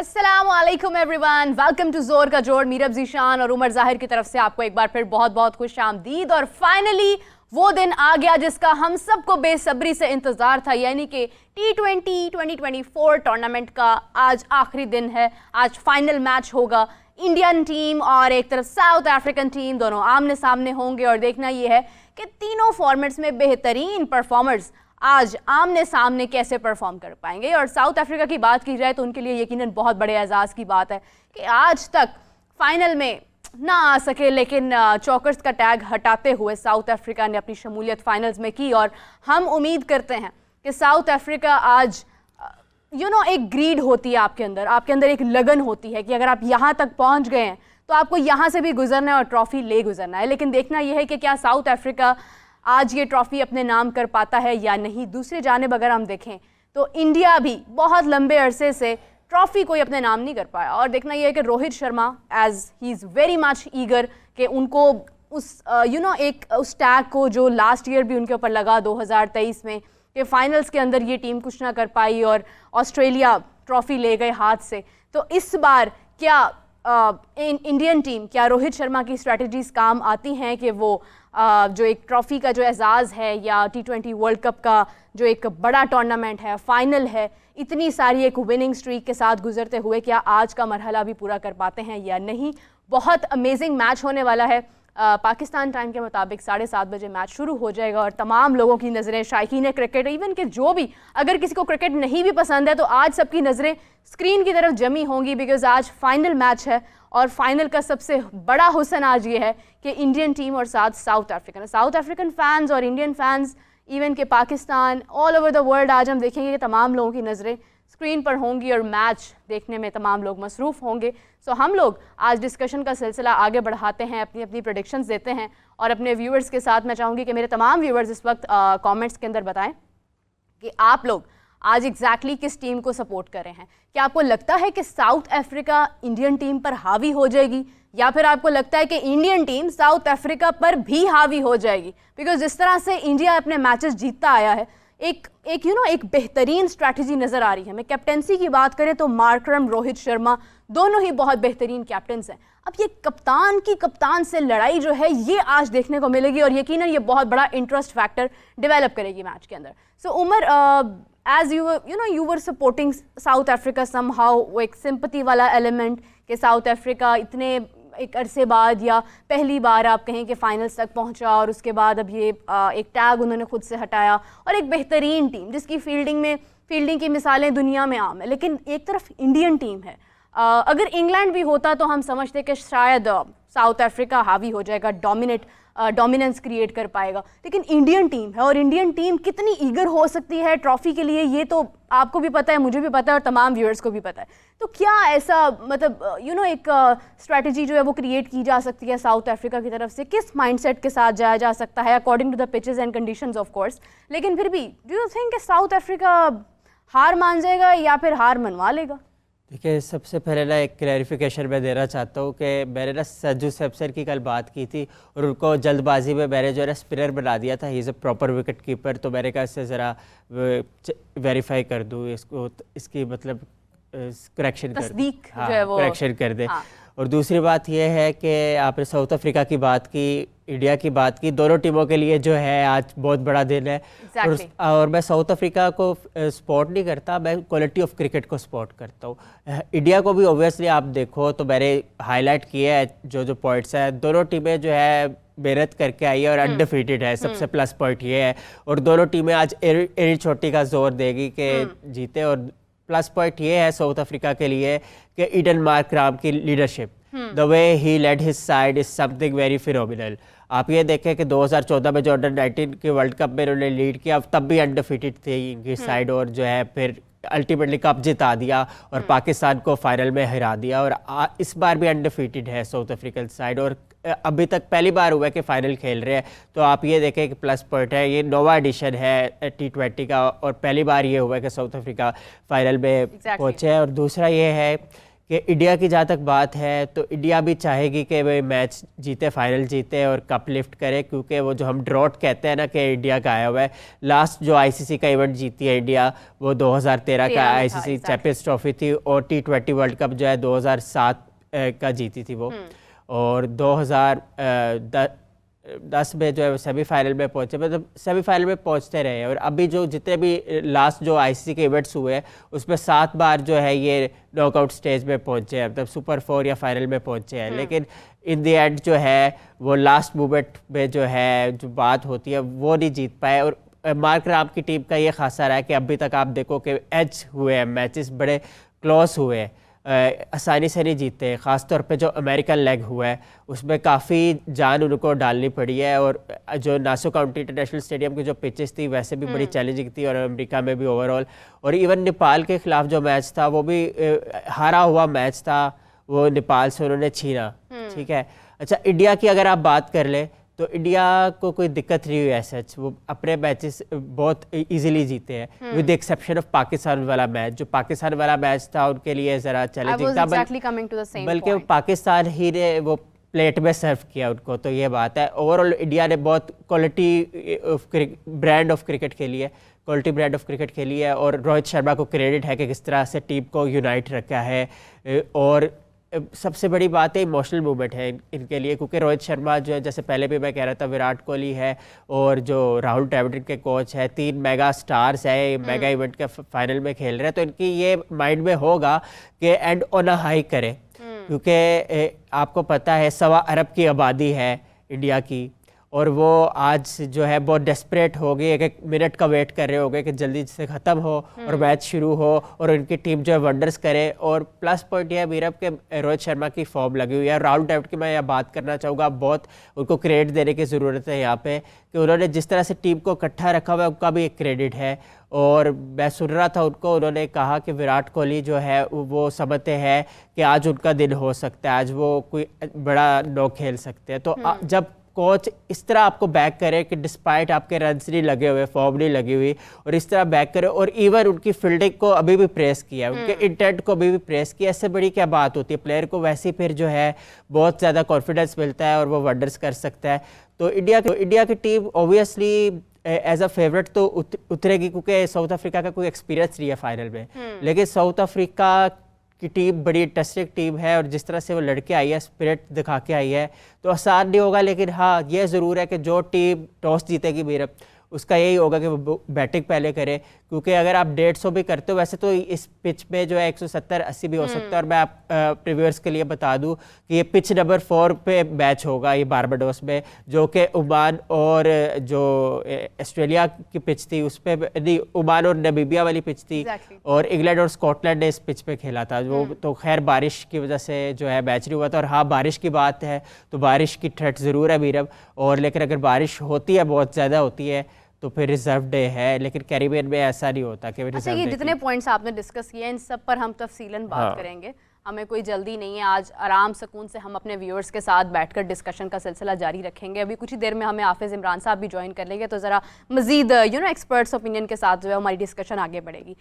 अस्सलामुअलैकुम everyone, welcome to जोर का जोड़। मीरब जीशान और उमर जाहिर की तरफ से आपको एक बार फिर बहुत बहुत खुश आमदीद। और फाइनली वो दिन आ गया जिसका हम सबको बेसब्री से इंतजार था, यानी कि T20 2024 टूर्नामेंट का आज आखिरी दिन है। आज फाइनल मैच होगा। इंडियन टीम और एक तरफ साउथ अफ्रीकन टीम दोनों आमने सामने होंगे और देखना यह है कि तीनों फॉर्मेट्स में बेहतरीन परफॉर्मर्स आज आमने सामने कैसे परफॉर्म कर पाएंगे। और साउथ अफ्रीका की बात की जाए तो उनके लिए यकीनन बहुत बड़े एजाज़ की बात है कि आज तक फाइनल में ना आ सके, लेकिन चौकर्स का टैग हटाते हुए साउथ अफ्रीका ने अपनी शमूलियत फाइनल्स में की। और हम उम्मीद करते हैं कि साउथ अफ्रीका आज एक ग्रीड होती है आपके अंदर एक लगन होती है कि अगर आप यहाँ तक पहुँच गए हैं तो आपको यहाँ से भी गुजरना है और ट्रॉफी ले गुजरना है। लेकिन देखना यह है कि क्या साउथ अफ्रीका आज ये ट्रॉफी अपने नाम कर पाता है या नहीं। दूसरी जानिब अगर हम देखें तो इंडिया भी बहुत लंबे अरसे से ट्रॉफी कोई अपने नाम नहीं कर पाया। और देखना यह है कि Rohit Sharma as he is very much eager कि उनको उस उस टैग को जो लास्ट ईयर भी उनके ऊपर लगा 2023 में कि फाइनल्स के अंदर ये टीम कुछ ना कर पाई और ऑस्ट्रेलिया ट्रॉफी ले गए हाथ से। तो इस बार क्या इंडियन टीम, क्या रोहित शर्मा की स्ट्रैटेजीज काम आती हैं कि वो जो एक ट्रॉफी का जो एजाज़ है या T20 वर्ल्ड कप का जो एक बड़ा टूर्नामेंट है, फाइनल है, इतनी सारी एक विनिंग स्ट्रीक के साथ गुजरते हुए क्या आज का मरहला भी पूरा कर पाते हैं या नहीं। बहुत अमेजिंग मैच होने वाला है। पाकिस्तान टाइम के मुताबिक 7:30 बजे मैच शुरू हो जाएगा और तमाम लोगों की नज़रें, शायकीन क्रिकेट, इवन कि जो भी अगर किसी को क्रिकेट नहीं भी पसंद है तो आज सबकी नज़रें स्क्रीन की तरफ जमी होंगी, बिकॉज आज फाइनल मैच है। और फाइनल का सबसे बड़ा हुस्न आज ये है कि इंडियन टीम और साथ साउथ अफ्रीकन फैंस और इंडियन फैंस, इवन के Pakistan, all over the world, आज हम देखेंगे कि तमाम लोगों की नज़रें स्क्रीन पर होंगी और मैच देखने में तमाम लोग मसरूफ़ होंगे। सो हम लोग आज डिस्कशन का सिलसिला आगे बढ़ाते हैं, अपनी अपनी प्रेडिक्शंस देते हैं और अपने व्यूअर्स के साथ मैं चाहूँगी कि मेरे तमाम व्यूअर्स इस वक्त कमेंट्स के अंदर बताएं कि आप लोग आज एग्जैक्टली किस टीम को सपोर्ट कर रहे हैं। क्या आपको लगता है कि साउथ अफ्रीका इंडियन टीम पर हावी हो जाएगी, या फिर आपको लगता है कि इंडियन टीम साउथ अफ्रीका पर भी हावी हो जाएगी? बिकॉज जिस तरह से इंडिया अपने मैचेस जीतता आया है, एक बेहतरीन स्ट्रैटेजी नज़र आ रही है। मैं कैप्टेंसी की बात करें तो मार्करम, रोहित शर्मा दोनों ही बहुत बेहतरीन कैप्टन्स हैं। अब ये कप्तान से लड़ाई जो है ये आज देखने को मिलेगी और यकीनन ये बहुत बड़ा इंटरेस्ट फैक्टर डेवलप करेगी मैच के अंदर। So Umar, as you were supporting South Africa somehow, वो एक सिंपथी वाला एलिमेंट कि साउथ अफ्रीका इतने एक अरसे बाद या पहली बार आप कहें कि फाइनल्स तक पहुंचा और उसके बाद अब ये एक टैग उन्होंने खुद से हटाया और एक बेहतरीन टीम जिसकी फील्डिंग की मिसालें दुनिया में आम है। लेकिन एक तरफ इंडियन टीम है। अगर इंग्लैंड भी होता तो हम समझते कि शायद साउथ अफ्रीका हावी हो जाएगा, डोमिनेंस क्रिएट कर पाएगा। लेकिन इंडियन टीम है और इंडियन टीम कितनी ईगर हो सकती है ट्रॉफी के लिए, ये तो आपको भी पता है, मुझे भी पता है और तमाम व्यूअर्स को भी पता है। तो क्या ऐसा मतलब एक स्ट्रैटेजी जो है वो क्रिएट की जा सकती है साउथ अफ्रीका की तरफ से? किस माइंडसेट के साथ जाया जा सकता है according to the pitches and conditions of course? लेकिन फिर भी do you think South Africa हार मान जाएगा या फिर हार मनवा लेगा? देखिए, सबसे पहले ना एक क्लैरिफिकेशन मैं देना चाहता हूँ कि मैंने ना संजू सैमसन की कल बात की थी और उनको जल्दबाजी में मैंने जो है ना स्पिनर बना दिया था। He is a proper wicket keeper. तो मैंने कहा इससे ज़रा वेरीफाई कर दूँ इसको, इसकी मतलब करेक्शन कर दे। और दूसरी बात यह है कि आपने साउथ अफ्रीका की बात की, इंडिया की बात की, दोनों टीमों के लिए जो है आज बहुत बड़ा दिन है। और मैं साउथ अफ्रीका को सपोर्ट नहीं करता, मैं क्वालिटी ऑफ क्रिकेट को सपोर्ट करता हूँ। इंडिया को भी ऑब्वियसली आप देखो तो मैंने हाईलाइट किया है जो पॉइंट्स है। दोनों टीमें जो है मेहनत करके आई है और अनडिफीटेड है, सबसे प्लस पॉइंट ये है। और दोनों टीमें आज एरी चोटी का जोर देगी कि जीते। और प्लस पॉइंट ये है साउथ अफ्रीका के लिए कि ईडन मार्कराम की leadership, the way he led his side is something very phenomenal. आप ये देखें कि 2014 में जो अंडर-19 के वर्ल्ड कप में उन्होंने लीड किया, तब भी अनडिफीटेड थी इनकी साइड और जो है फिर अल्टीमेटली कप जिता दिया और पाकिस्तान को फाइनल में हरा दिया। और इस बार भी अनडिफीटेड है साउथ अफ्रीकन साइड और अभी तक पहली बार हुआ है कि फ़ाइनल खेल रहे हैं। तो आप ये देखें कि प्लस पॉइंट है, ये नोवा एडिशन है T20 का और पहली बार ये हुआ है कि साउथ अफ्रीका फ़ाइनल में पहुँचे हैं। और दूसरा ये है कि इंडिया की जहाँ तक बात है तो इंडिया भी चाहेगी कि वह मैच जीते, फाइनल जीते और कप लिफ्ट करे, क्योंकि वो जो हम ड्रॉट कहते हैं ना कि इंडिया का आया हुआ है। लास्ट जो आईसीसी का इवेंट जीती है इंडिया वो 2013 का आईसीसी चैंपियंस ट्रॉफी थी, और T20 वर्ल्ड कप जो है 2007 का जीती थी वो, और 2010 में जो है सेमीफाइनल में पहुंचे, मतलब सेमीफाइनल में पहुंचते रहे। और अभी जो जितने भी लास्ट जो आईसीसी के इवेंट्स हुए हैं उसमें 7 बार जो है ये नॉकआउट स्टेज में पहुंचे हैं, मतलब सुपर 4 या फाइनल में पहुंचे हैं। लेकिन इन द एंड जो है वो लास्ट मोमेंट में जो है जो बात होती है वो नहीं जीत पाए। और मार्क राम की टीम का ये खासा रहा है कि अभी तक आप देखो कि एज हुए हैं, मैचेस बड़े क्लोज हुए हैं, आसानी से नहीं जीते हैं। ख़ासतौर पे जो अमेरिकन लेग हुआ है उसमें काफ़ी जान उनको डालनी पड़ी है, और जो नासो काउंटी इंटरनेशनल स्टेडियम की जो पिचेस थी वैसे भी बड़ी चैलेंजिंग थी, और अमेरिका में भी ओवरऑल। और इवन नेपाल के ख़िलाफ़ जो मैच था वो भी हारा हुआ मैच था, वो नेपाल से उन्होंने छीना। ठीक है, अच्छा इंडिया की अगर आप बात कर लें तो इंडिया को कोई दिक्कत नहीं हुई ऐसा, वो अपने मैचेस बहुत इजीली जीते हैं विद एक्सेप्शन ऑफ पाकिस्तान वाला मैच। जो पाकिस्तान वाला मैच था उनके लिए ज़रा चैलेंजिंग था, बल्कि पाकिस्तान ही ने वो प्लेट में सर्व किया उनको, तो ये बात है। ओवरऑल इंडिया ने बहुत क्वालिटी ब्रांड ऑफ क्रिकेट खेली है, क्वालिटी ब्रांड ऑफ क्रिकेट खेली है, और रोहित शर्मा को क्रेडिट है कि किस तरह से टीम को यूनाइट रखा है। और सबसे बड़ी बात है इमोशनल मूवमेंट है इनके लिए, क्योंकि रोहित शर्मा जो है, जैसे पहले भी मैं कह रहा था, विराट कोहली है और जो राहुल द्रविड़ के कोच है, 3 मेगा स्टार्स है, मेगा इवेंट के फाइनल में खेल रहे हैं, तो इनकी ये माइंड में होगा कि एंड ऑन अ हाई करें, क्योंकि आपको पता है 1.25 अरब की आबादी है इंडिया की, और वो आज जो है बहुत डेस्परेट हो गई, एक मिनट का वेट कर रहे हो गए कि जल्दी से ख़त्म हो और मैच शुरू हो और उनकी टीम जो है वंडर्स करे। और प्लस पॉइंट यह है मीरब के रोहित शर्मा की फॉर्म लगी हुई है। राहुल द्रविड़ की मैं यह बात करना चाहूँगा, बहुत उनको क्रेडिट देने की ज़रूरत है यहाँ पे, कि उन्होंने जिस तरह से टीम को इकट्ठा रखा हुआ है उनका भी एक क्रेडिट है। और मैं सुन रहा था उनको, उन्होंने कहा कि विराट कोहली जो है वो समझते हैं कि आज उनका दिन हो सकता है, आज वो कोई बड़ा नो खेल सकते हैं। तो जब कोच इस तरह आपको बैक करे कि डिस्पाइट आपके रन्स नहीं लगे हुए, फॉर्म नहीं लगी हुई, और इस तरह बैक करे, और इवन उनकी फील्डिंग को अभी भी प्रेस किया, उनके इंटेंट को अभी भी प्रेस किया, इससे बड़ी क्या बात होती है। प्लेयर को वैसे फिर जो है बहुत ज़्यादा कॉन्फिडेंस मिलता है और वो वंडर्स कर सकता है। तो इंडिया की team obviously as a favourite तो उतरेगी, क्योंकि साउथ अफ्रीका का कोई एक्सपीरियंस नहीं है फाइनल में। लेकिन साउथ अफ्रीका की टीम बड़ी इंटरेस्टिंग टीम है, और जिस तरह से वो लड़के आई है, स्पिरिट दिखा के आई है, तो आसान नहीं होगा। लेकिन हाँ, ये ज़रूर है कि जो टीम टॉस जीतेगी मेरे उसका यही होगा कि वो बैटिंग पहले करे, क्योंकि अगर आप 150 भी करते हो, वैसे तो इस पिच पे जो है 170-80 भी हो सकता है। और मैं आप प्रीव्यूअर्स के लिए बता दूं कि ये पिच नंबर 4 पे मैच होगा ये बारबाडोस में, जो कि ओमान और जो ऑस्ट्रेलिया की पिच थी उस पर नहीं, ओमान और नमीबिया वाली पिच थी, और इंग्लैंड और स्कॉटलैंड ने इस पिच पे खेला था। वो तो खैर बारिश की वजह से जो है मैच नहीं हुआ था। और हाँ, बारिश की बात है तो बारिश की थ्रेट ज़रूर है मीरब, और लेकिन अगर बारिश होती है, बहुत ज़्यादा होती है, तो फिर रिजर्व डे है। लेकिन कैरिबियन में ऐसा नहीं होता कि अच्छा, ये जितने पॉइंट्स आपने डिस्कस किए इन सब पर हम तफसीलन बात करेंगे, हमें कोई जल्दी नहीं है। आज आराम सुकून से हम अपने व्यूअर्स के साथ बैठकर डिस्कशन का सिलसिला जारी रखेंगे। अभी कुछ ही देर में हमें हाफिज़ इमरान साहब भी ज्वाइन कर लेंगे, तो ज़रा मज़ीद एक्सपर्ट्स ओपिनियन के साथ जो है हमारी डिस्कशन आगे बढ़ेगी।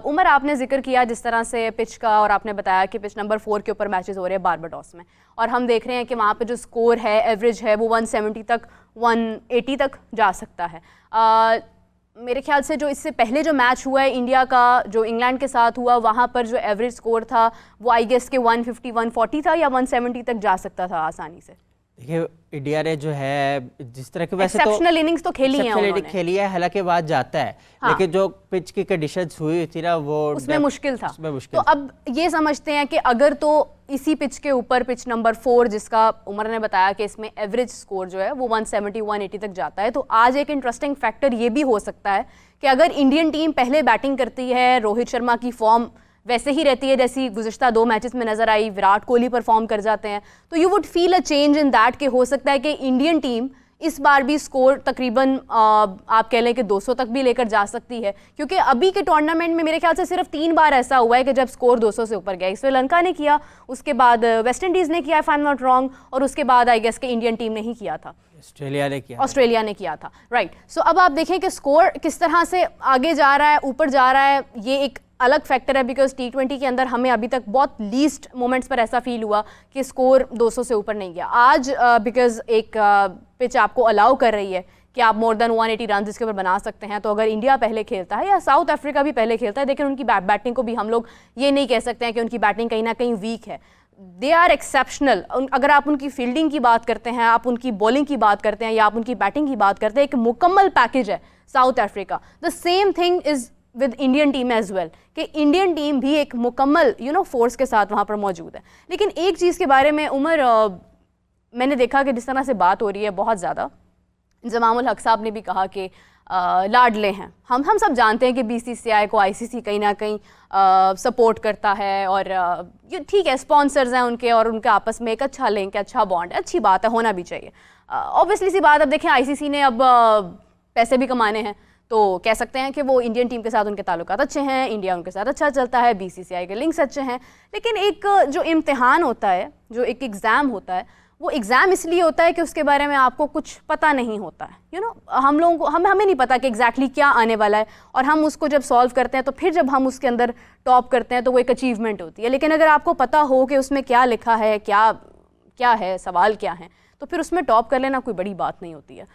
उमर, आपने जिक्र किया जिस तरह से पिच का, और आपने बताया कि पिच नंबर 4 के ऊपर मैचेस हो रहे हैं बारबाडोस में, और हम देख रहे हैं कि वहाँ पर जो स्कोर है, एवरेज है, वो 170 तक 180 तक जा सकता है। मेरे ख्याल से जो इससे पहले जो मैच हुआ है इंडिया का, जो इंग्लैंड के साथ हुआ, वहाँ पर जो एवरेज स्कोर था वो आई गेस के 150-140 था, या 170 तक जा सकता था आसानी से। देखिए, इंडिया ने जो है जिस तरह के वैसे एक्सेप्शनल इनिंग्स तो खेली है उन्होंने, खेली है, हालांकि बात जाता है। हाँ। लेकिन जो पिच की कंडीशंस हुई थी ना, वो उसमें मुश्किल था। तो अब ये समझते हैं कि अगर तो इसी पिच के ऊपर, पिच नंबर 4 जिसका उमर ने बताया कि इसमें एवरेज स्कोर जो है वो 170-180 तक जाता है, तो आज एक इंटरेस्टिंग फैक्टर ये भी हो सकता है कि अगर इंडियन टीम पहले बैटिंग करती है, रोहित शर्मा की फॉर्म वैसे ही रहती है जैसी गुज़िश्ता 2 मैचेस में नजर आई, विराट कोहली परफॉर्म कर जाते हैं, तो you would feel a change in that, कि हो सकता है कि इंडियन टीम इस बार भी स्कोर तकरीबन आप कह लें कि 200 तक भी लेकर जा सकती है। क्योंकि अभी के टूर्नामेंट में मेरे ख्याल से सिर्फ 3 बार ऐसा हुआ है कि जब स्कोर 200 से ऊपर गया। श्रीलंका ने किया, उसके बाद वेस्ट इंडीज़ ने किया, if I am not wrong, और उसके बाद आई गेस के इंडियन टीम ने ही किया था, ऑस्ट्रेलिया ने किया था, राइट। सो अब आप देखें कि स्कोर किस तरह से आगे जा रहा है, ऊपर जा रहा है। ये एक अलग फैक्टर है बिकॉज T20 के अंदर हमें अभी तक बहुत लीस्ट मोमेंट्स पर ऐसा फील हुआ कि स्कोर 200 से ऊपर नहीं गया। आज बिकॉज एक पिच आपको अलाउ कर रही है कि आप मोर देन 180 रन इसके ऊपर बना सकते हैं, तो अगर इंडिया पहले खेलता है या साउथ अफ्रीका भी पहले खेलता है, लेकिन उनकी बैटिंग को भी हम लोग ये नहीं कह सकते हैं कि उनकी बैटिंग कहीं ना कहीं वीक है। They are exceptional. अगर आप उनकी फील्डिंग की बात करते हैं, आप उनकी बॉलिंग की बात करते हैं या आप उनकी बैटिंग की बात करते हैं, एक मुकम्मल पैकेज है South Africa. The same thing is with Indian team as well, कि इंडियन टीम भी एक मुकम्मल फोर्स के साथ वहाँ पर मौजूद है। लेकिन एक चीज़ के बारे में उमर, मैंने देखा कि जिस तरह से बात हो रही है बहुत ज़्यादा, जमामुल हक साहब ने भी कहा कि लाडले हैं। हम सब जानते हैं कि BCCI को ICC कहीं ना कहीं सपोर्ट करता है और ये ठीक है, स्पॉन्सर्स हैं उनके और उनके आपस में एक अच्छा लिंक, अच्छा बॉन्ड है, अच्छी बात है, होना भी चाहिए। ऑब्वियसली सी बात, अब देखें ICC ने अब पैसे भी कमाने हैं, तो कह सकते हैं कि वो इंडियन टीम के साथ उनके ताल्लुकात अच्छे हैं, इंडिया उनके साथ अच्छा चलता है, BCCI के लिंक्स अच्छे हैं। लेकिन एक जो इम्तिहान होता है, जो एक एग्ज़ाम होता है, वो एग्ज़ाम इसलिए होता है कि उसके बारे में आपको कुछ पता नहीं होता है। हम लोगों को हमें नहीं पता कि एग्जैक्टली क्या आने वाला है, और हम उसको जब सॉल्व करते हैं तो फिर जब हम उसके अंदर टॉप करते हैं तो वो एक अचीवमेंट होती है। लेकिन अगर आपको पता हो कि उसमें क्या लिखा है, क्या है, सवाल क्या है, तो फिर उसमें टॉप कर लेना कोई बड़ी बात नहीं होती है।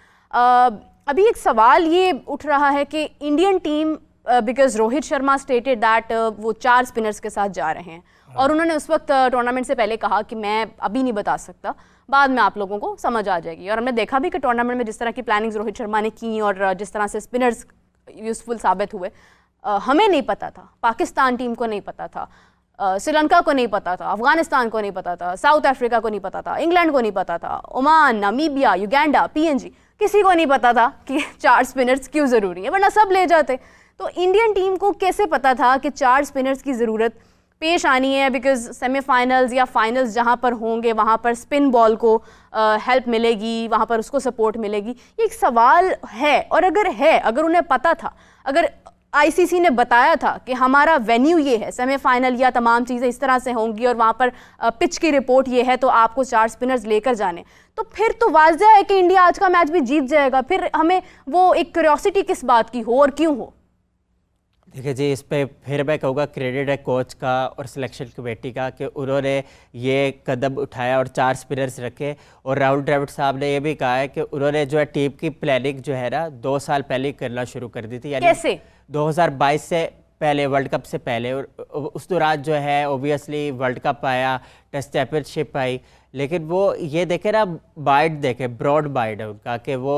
अभी एक सवाल ये उठ रहा है कि Indian team, because Rohit Sharma stated that वो 4 स्पिनर्स के साथ जा रहे हैं, और उन्होंने उस वक्त टूर्नामेंट से पहले कहा कि मैं अभी नहीं बता सकता, बाद में आप लोगों को समझ आ जाएगी। और हमने देखा भी कि टूर्नामेंट में जिस तरह की प्लानिंग्स रोहित शर्मा ने की और जिस तरह से स्पिनर्स यूज़फुल साबित हुए, हमें नहीं पता था, पाकिस्तान टीम को नहीं पता था, श्रीलंका को नहीं पता था, अफगानिस्तान को नहीं पता था, साउथ अफ्रीका को नहीं पता था, इंग्लैंड को नहीं पता था, ओमान, नामीबिया, युगांडा, PNG, किसी को नहीं पता था कि 4 स्पिनर्स क्यों ज़रूरी है, वरना सब ले जाते। तो इंडियन टीम को कैसे पता था कि 4 स्पिनर्स की ज़रूरत पेश आनी है, बिकॉज सेमीफाइनल्स या फाइनल्स जहाँ पर होंगे वहाँ पर स्पिन बॉल को हेल्प मिलेगी, वहाँ पर उसको सपोर्ट मिलेगी? ये एक सवाल है। और अगर उन्हें पता था, अगर ICC ने बताया था कि हमारा वेन्यू ये है, सेमीफाइनल या तमाम चीज़ें इस तरह से होंगी और वहाँ पर पिच की रिपोर्ट ये है, तो आपको 4 स्पिनर्स लेकर जाने, तो फिर तो वाज़ेह है कि इंडिया आज का मैच भी जीत जाएगा। फिर हमें वो एक क्यूरियोसिटी किस बात की हो और क्यों हो? देखिए जी, इस पे फिर मैं कहूँगा क्रेडिट है कोच का और सिलेक्शन कमेटी का कि उन्होंने ये कदम उठाया और 4 स्पिनर्स रखे। और राहुल द्रविड़ साहब ने ये भी कहा है कि उन्होंने जो है टीम की प्लानिंग जो है ना 2 साल पहले करना शुरू कर दी थी, यानी कैसे? 2022 से पहले, वर्ल्ड कप से पहले। और उस दौरान जो है ओबियसली वर्ल्ड कप आया, टेस्ट चैम्पियनशिप आई, लेकिन वो ये देखे ना, बाइड देखे, ब्रॉड बाइड है उनका, कि वो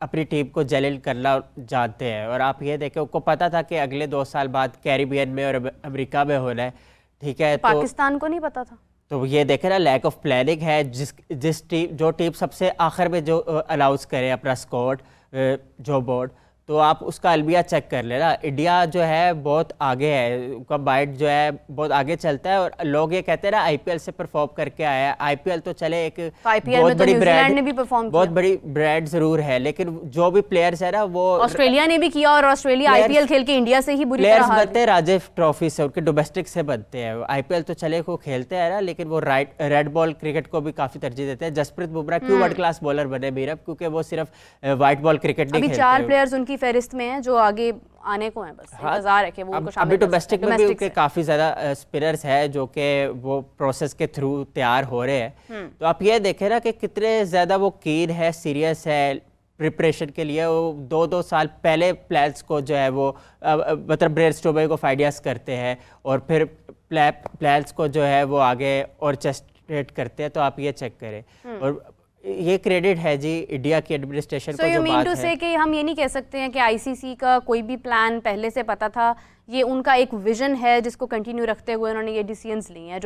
अपनी टीम को जलील करना जानते हैं। और आप ये देखें, उनको पता था कि अगले 2 साल बाद कैरिबियन में और अमेरिका में होना है, ठीक है। तो पाकिस्तान को नहीं पता था। तो ये देखें ना, लैक ऑफ प्लानिंग है। जो टीम सबसे आखिर में जो अनाउंस करे अपना स्क्वाड, जो बोर्ड, तो आप उसका अलमिया चेक कर लेना। इंडिया जो है बहुत आगे है, उनका बाइट जो है बहुत आगे चलता है। और लोग ये कहते हैं ना IPL से परफॉर्म करके आया है। IPL तो चले एक बहुत बड़ी ब्रांड, बहुत बड़ी ब्रांड जरूर है, लेकिन जो भी प्लेयर्स है ना, वो ऑस्ट्रेलिया ने भी किया, और ऑस्ट्रेलिया IPL खेल के इंडिया से ही बुरी तरह हार बनते हैं, राजीव ट्रॉफी से, उनके डोमेस्टिक से बनते हैं। IPL तो चले को खेलते हैं ना, लेकिन वो रेड बॉल क्रिकेट को भी काफी तरजीह देते हैं। जसप्रीत बुमराह क्यों वर्ल्ड क्लास बॉलर बने मीरब? क्योंकि वो सिर्फ व्हाइट बॉल क्रिकेट नहीं खेलते। 4 प्लेयर्स उनकी फहरिस्त में हैं जो आगे आने को हैं, बस इंतजार है कि वो उनको शामिल। अभी डोमेस्टिक में भी उनके काफी ज्यादा स्पिनर्स हैं जो कि वो प्रोसेस के थ्रू तैयार हो रहे हैं। तो आप ये देखें ना कि कितने ज्यादा वो कीन है, सीरियस है प्रिपरेशन के लिए। वो 2-2 साल पहले प्लान्स को जो है वो मतलब ब्रेनस्टॉर्मिंग ऑफ आइडियाज करते हैं, और फिर प्लान्स को जो है वो आगे और चेस्टेट करते हैं। तो आप ये चेक करें, और ये क्रेडिट है जी इंडिया की एडमिनिस्ट्रेशन को। जो बात है कि हम ये नहीं कह सकते हैं कि ICC का कोई भी प्लान पहले से पता था, ये उनका एक विजन है जिसको कंटिन्यू रखते हुए उन्होंने ये डिसीजंस लिए हैं।